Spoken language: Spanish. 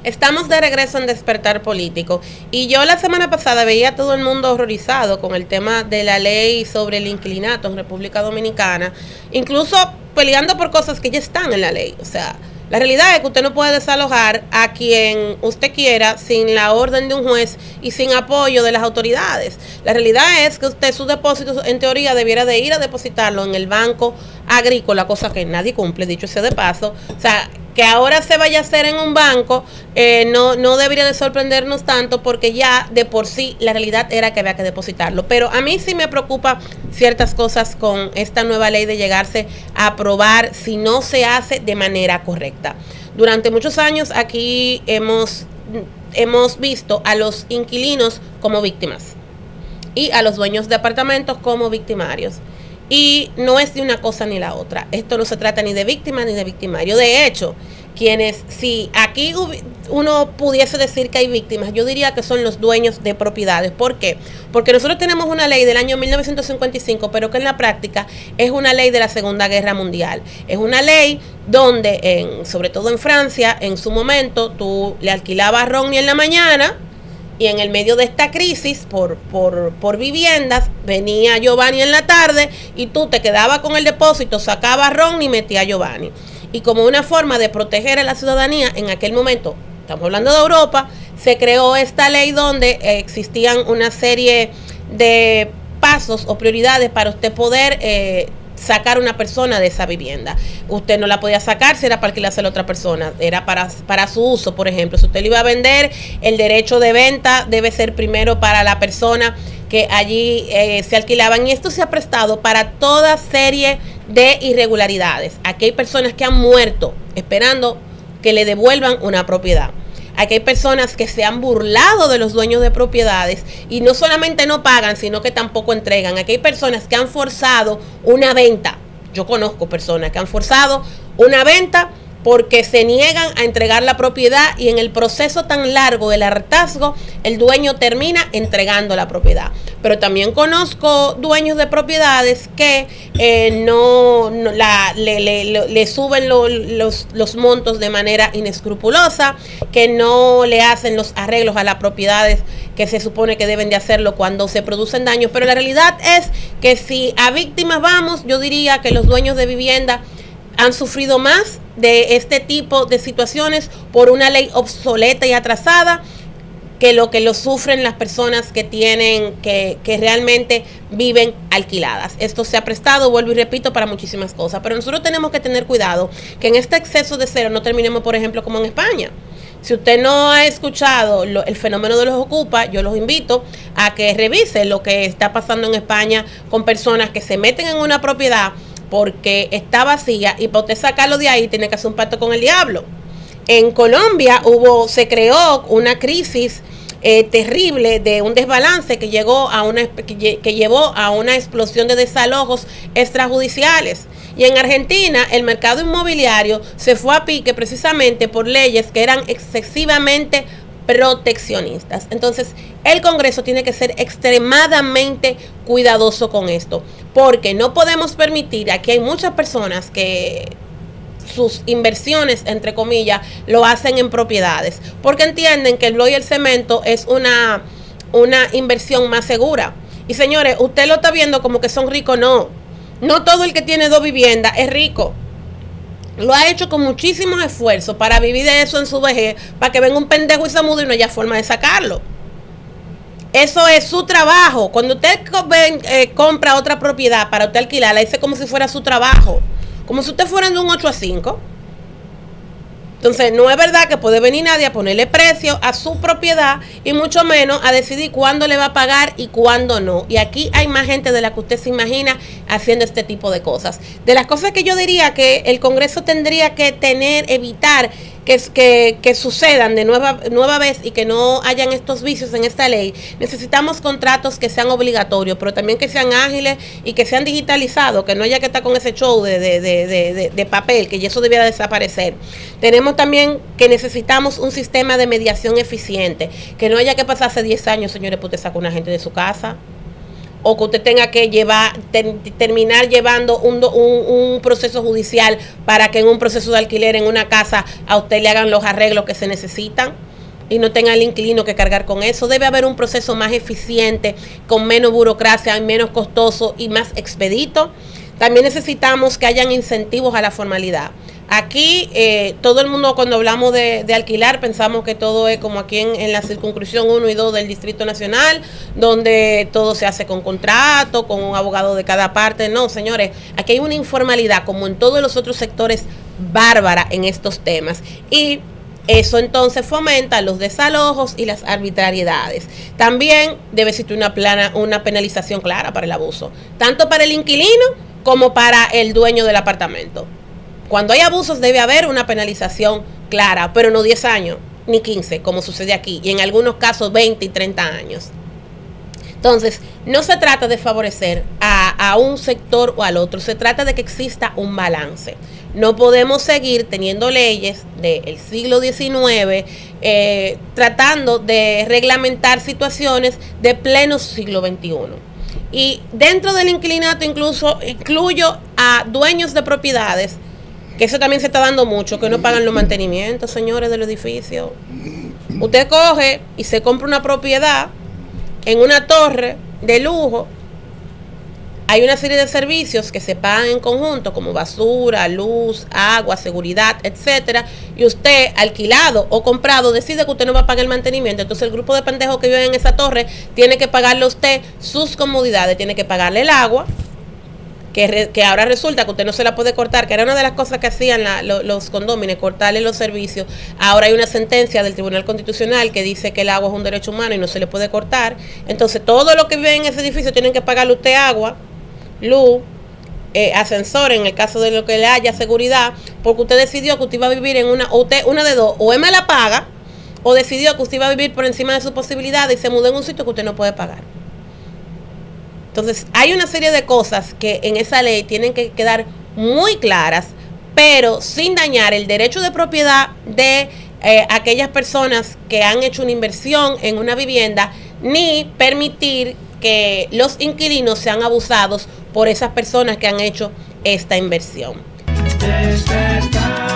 Estamos de regreso en Despertar Político y yo la semana pasada veía a todo el mundo horrorizado con el tema de la ley sobre el inquilinato en República Dominicana, incluso peleando por cosas que ya están en la ley. O sea, la realidad es que usted no puede desalojar a quien usted quiera sin la orden de un juez y sin apoyo de las autoridades. La realidad es que usted sus depósitos en teoría debiera de ir a depositarlo en el banco agrícola, cosa que nadie cumple, dicho sea de paso. O sea, que ahora se vaya a hacer en un banco no debería de sorprendernos tanto, porque ya de por sí la realidad era que había que depositarlo. Pero a mí sí me preocupa ciertas cosas con esta nueva ley de llegarse a aprobar si no se hace de manera correcta. Durante muchos años aquí hemos visto a los inquilinos como víctimas y a los dueños de apartamentos como victimarios. Y no es de una cosa ni la otra. Esto no se trata ni de víctima ni de victimario. De hecho, si aquí uno pudiese decir que hay víctimas, yo diría que son los dueños de propiedades. ¿Por qué? Porque nosotros tenemos una ley del año 1955, pero que en la práctica es una ley de la Segunda Guerra Mundial. Es una ley donde, sobre todo en Francia, en su momento, tú le alquilabas a Ronnie en la mañana, y en el medio de esta crisis por viviendas, venía Giovanni en la tarde y tú te quedabas con el depósito, sacabas Ron y metías a Giovanni. Y como una forma de proteger a la ciudadanía, en aquel momento, estamos hablando de Europa, se creó esta ley donde existían una serie de pasos o prioridades para usted poder sacar una persona de esa vivienda. Usted no la podía sacar si era para alquilársela a otra persona, era para su uso. Por ejemplo, si usted le iba a vender, el derecho de venta debe ser primero para la persona que allí se alquilaban, y esto se ha prestado para toda serie de irregularidades. Aquí hay personas que han muerto esperando que le devuelvan una propiedad. Aquí hay personas que se han burlado de los dueños de propiedades y no solamente no pagan, sino que tampoco entregan. Aquí hay personas que han forzado una venta. Yo conozco personas que han forzado una venta porque se niegan a entregar la propiedad, y en el proceso tan largo del hartazgo, el dueño termina entregando la propiedad. Pero también conozco dueños de propiedades que le suben los montos de manera inescrupulosa, que no le hacen los arreglos a las propiedades que se supone que deben de hacerlo cuando se producen daños. Pero la realidad es que si a víctimas vamos, yo diría que los dueños de vivienda han sufrido más de este tipo de situaciones por una ley obsoleta y atrasada que lo sufren las personas que realmente viven alquiladas. Esto se ha prestado, vuelvo y repito, para muchísimas cosas, pero nosotros tenemos que tener cuidado que en este exceso de cero no terminemos, por ejemplo, como en España. Si usted no ha escuchado el fenómeno de los ocupa, yo los invito a que revise lo que está pasando en España con personas que se meten en una propiedad porque está vacía, y para usted sacarlo de ahí tiene que hacer un pacto con el diablo. En Colombia se creó una crisis terrible de un desbalance que llevó a una explosión de desalojos extrajudiciales. Y en Argentina el mercado inmobiliario se fue a pique precisamente por leyes que eran excesivamente proteccionistas. Entonces, el Congreso tiene que ser extremadamente cuidadoso con esto, porque no podemos permitir, aquí hay muchas personas que sus inversiones, entre comillas, lo hacen en propiedades, porque entienden que el bloque y el cemento es una inversión más segura. Y señores, usted lo está viendo como que son ricos. No todo el que tiene 2 viviendas es rico. Lo ha hecho con muchísimos esfuerzos para vivir de eso en su vejez, para que venga un pendejo y se mude y no haya forma de sacarlo. Eso es su trabajo. Cuando usted compra otra propiedad para usted alquilarla, dice como si fuera su trabajo, como si usted fuera de un 8 a 5. Entonces, no es verdad que puede venir nadie a ponerle precio a su propiedad, y mucho menos a decidir cuándo le va a pagar y cuándo no. Y aquí hay más gente de la que usted se imagina haciendo este tipo de cosas. De las cosas que yo diría que el Congreso tendría que evitar que sucedan de nueva vez y que no hayan estos vicios en esta ley, necesitamos contratos que sean obligatorios, pero también que sean ágiles y que sean digitalizados, que no haya que estar con ese show de papel, que eso debiera desaparecer. Tenemos también que necesitamos un sistema de mediación eficiente, que no haya que pasarse 10 años, señores, para usted sacar a una gente de su casa. o que usted tenga que terminar llevando un proceso judicial para que en un proceso de alquiler en una casa a usted le hagan los arreglos que se necesitan y no tenga el inquilino que cargar con eso. Debe haber un proceso más eficiente, con menos burocracia, menos costoso y más expedito. También necesitamos que hayan incentivos a la formalidad. Aquí todo el mundo cuando hablamos de alquilar pensamos que todo es como aquí en la circunscripción 1 y 2 del Distrito Nacional, donde todo se hace con contrato, con un abogado de cada parte. No, señores, aquí hay una informalidad como en todos los otros sectores bárbara en estos temas. Y eso entonces fomenta los desalojos y las arbitrariedades. También debe existir una penalización clara para el abuso, tanto para el inquilino como para el dueño del apartamento. Cuando hay abusos debe haber una penalización clara, pero no 10 años, ni 15, como sucede aquí, y en algunos casos 20 y 30 años. Entonces, no se trata de favorecer a un sector o al otro, se trata de que exista un balance. No podemos seguir teniendo leyes del siglo XIX tratando de reglamentar situaciones de pleno siglo XXI. Y dentro del inquilinato incluyo a dueños de propiedades, que eso también se está dando mucho, que no pagan los mantenimientos, señores, del edificio. Usted coge y se compra una propiedad en una torre de lujo. Hay una serie de servicios que se pagan en conjunto, como basura, luz, agua, seguridad, etcétera, y usted, alquilado o comprado, decide que usted no va a pagar el mantenimiento. Entonces el grupo de pendejos que viven en esa torre tiene que pagarle a usted sus comodidades, tiene que pagarle el agua, que ahora resulta que usted no se la puede cortar, que era una de las cosas que hacían los condóminos, cortarle los servicios. Ahora hay una sentencia del Tribunal Constitucional que dice que el agua es un derecho humano y no se le puede cortar. Entonces todo lo que vive en ese edificio tienen que pagarle usted agua, luz, ascensor en el caso de lo que le haya seguridad, porque usted decidió que usted iba a vivir en una de dos, o él me la paga, o decidió que usted iba a vivir por encima de sus posibilidades y se mudó en un sitio que usted no puede pagar. Entonces, hay una serie de cosas que en esa ley tienen que quedar muy claras, pero sin dañar el derecho de propiedad de aquellas personas que han hecho una inversión en una vivienda, ni permitir que los inquilinos sean abusados por esas personas que han hecho esta inversión. Despertar.